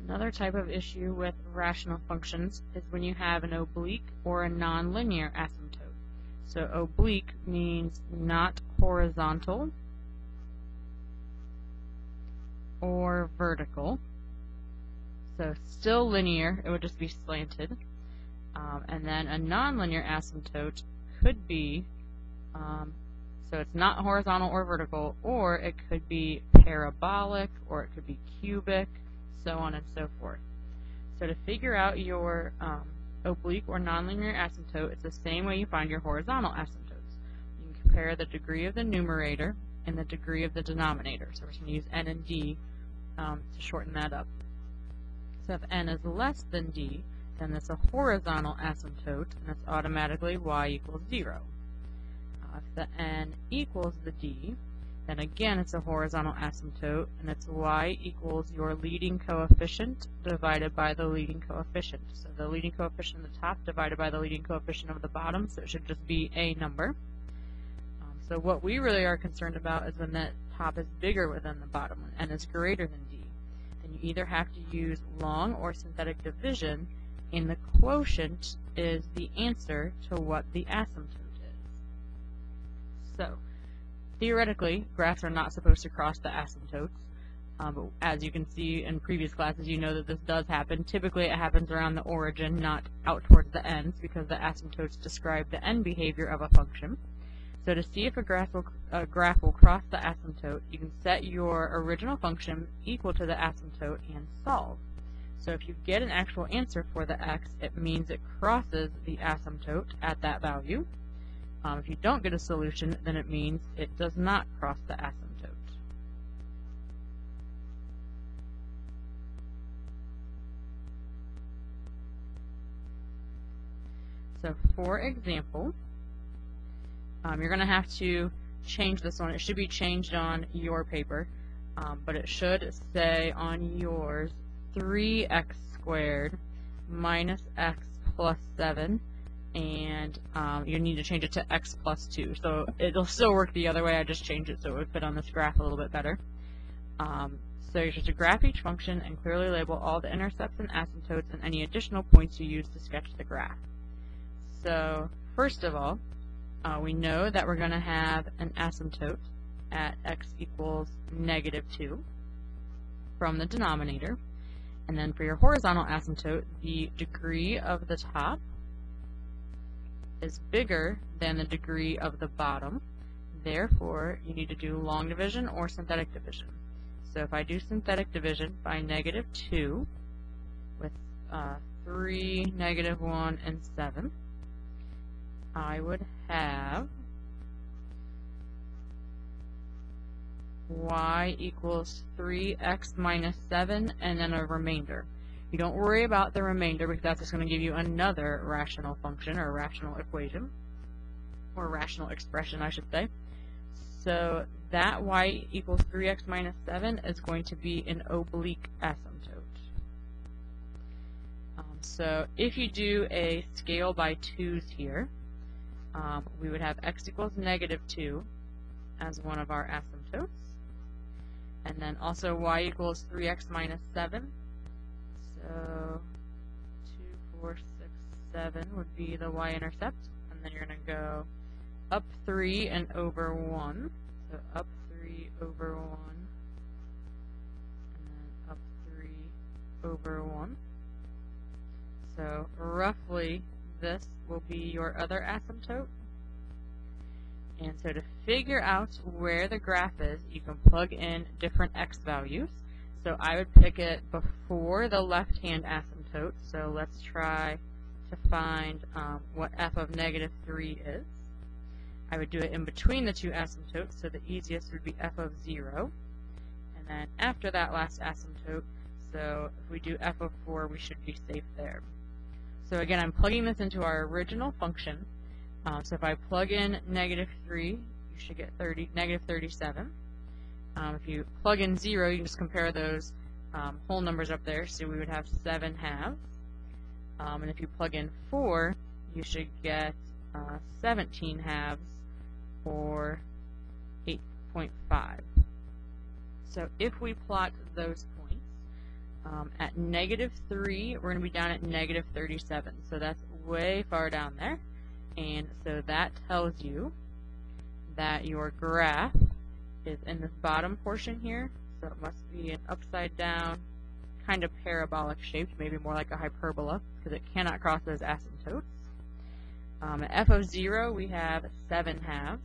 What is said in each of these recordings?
Another type of issue with rational functions is when you have an oblique or a nonlinear asymptote. So oblique means not horizontal or vertical. So still linear, it would just be slanted. And then a nonlinear asymptote could be, so it's not horizontal or vertical, or it could be parabolic, or it could be cubic, so on and so forth. So to figure out your oblique or nonlinear asymptote, it's the same way you find your horizontal asymptotes. You can compare the degree of the numerator and the degree of the denominator. So we're just going to use n and d to shorten that up. So if n is less than d, then it's a horizontal asymptote, and it's automatically y equals 0. If the n equals the d, then again it's a horizontal asymptote, and it's y equals your leading coefficient divided by the leading coefficient. So the leading coefficient of the top divided by the leading coefficient of the bottom, so it should just be a number. So what we really are concerned about is when that top is bigger than the bottom, when n is greater than d. Then you either have to use long or synthetic division, and the quotient is the answer to what the asymptote is. So, theoretically, graphs are not supposed to cross the asymptotes, but as you can see in previous classes, you know that this does happen. Typically, it happens around the origin, not out towards the ends, because the asymptotes describe the end behavior of a function. So to see if a graph will cross the asymptote, you can set your original function equal to the asymptote and solve. So if you get an actual answer for the x, it means it crosses the asymptote at that value. If you don't get a solution, then it means it does not cross the asymptote. So for example, you're going to have to change this one. It should be changed on your paper, but it should say on yours 3x squared minus x plus 7, and you need to change it to x plus 2. So it'll still work the other way. I just changed it so it would fit on this graph a little bit better. So you're just to graph each function and clearly label all the intercepts and asymptotes and any additional points you use to sketch the graph. So first of all, we know that we're going to have an asymptote at x equals -2 from the denominator. And then for your horizontal asymptote, the degree of the top is bigger than the degree of the bottom. Therefore, you need to do long division or synthetic division. So if I do synthetic division by -2 with 3, -1, and 7, I would have y equals 3x minus 7 and then a remainder. You don't worry about the remainder because that's just going to give you another rational function or rational equation, or rational expression I should say. So that y equals 3x minus 7 is going to be an oblique asymptote. So if you do a scale by 2's here, we would have x equals -2 as one of our asymptotes. And then also y equals 3x minus 7. So 2, 4, 6, 7 would be the y-intercept. And then you're going to go up 3 and over 1. So up 3 over 1. And then up 3 over 1. So roughly this will be your other asymptote. And so to figure out where the graph is, you can plug in different x values. So I would pick it before the left-hand asymptote. So let's try to find what f of -3 is. I would do it in between the two asymptotes, so the easiest would be f of 0. And then after that last asymptote, so if we do f of 4, we should be safe there. So again, I'm plugging this into our original function. So if I plug in -3, you should get -37. If you plug in 0, you can just compare those whole numbers up there. So we would have 7 halves. And if you plug in 4, you should get 17 halves, or 8.5. So if we plot those points, At -3, we're going to be down at -37. So that's way far down there. And so that tells you that your graph is in this bottom portion here. So it must be an upside down, kind of parabolic shaped, maybe more like a hyperbola, because it cannot cross those asymptotes. At f of 0, we have 7 halves.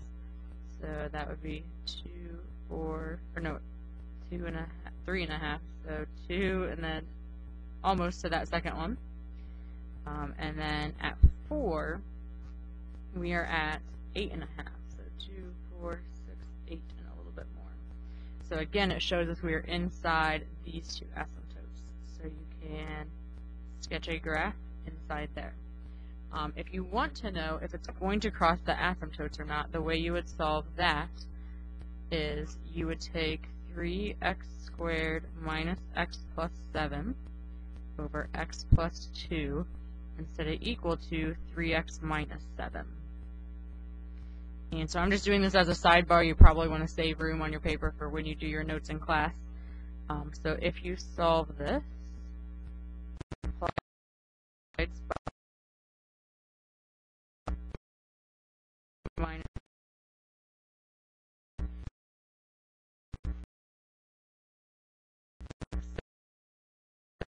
So that would be 2, 4, or no, 2.5, 3.5. So 2, and then almost to that second one. And then at 4, we are at 8.5. So 2, 4, 6, 8, and a little bit more. So again, it shows us we are inside these two asymptotes. So you can sketch a graph inside there. If you want to know if it's going to cross the asymptotes or not, the way you would solve that is you would take 3x squared minus x plus 7 over x plus 2 instead of equal to 3x minus 7. And so I'm just doing this as a sidebar. You probably want to save room on your paper for when you do your notes in class. So if you solve this, minus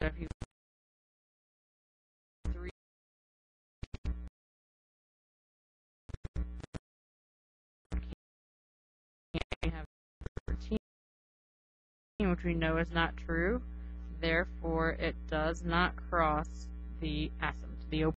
if you 3 you have 13, which we know is not true. Therefore, it does not cross the asymptote, the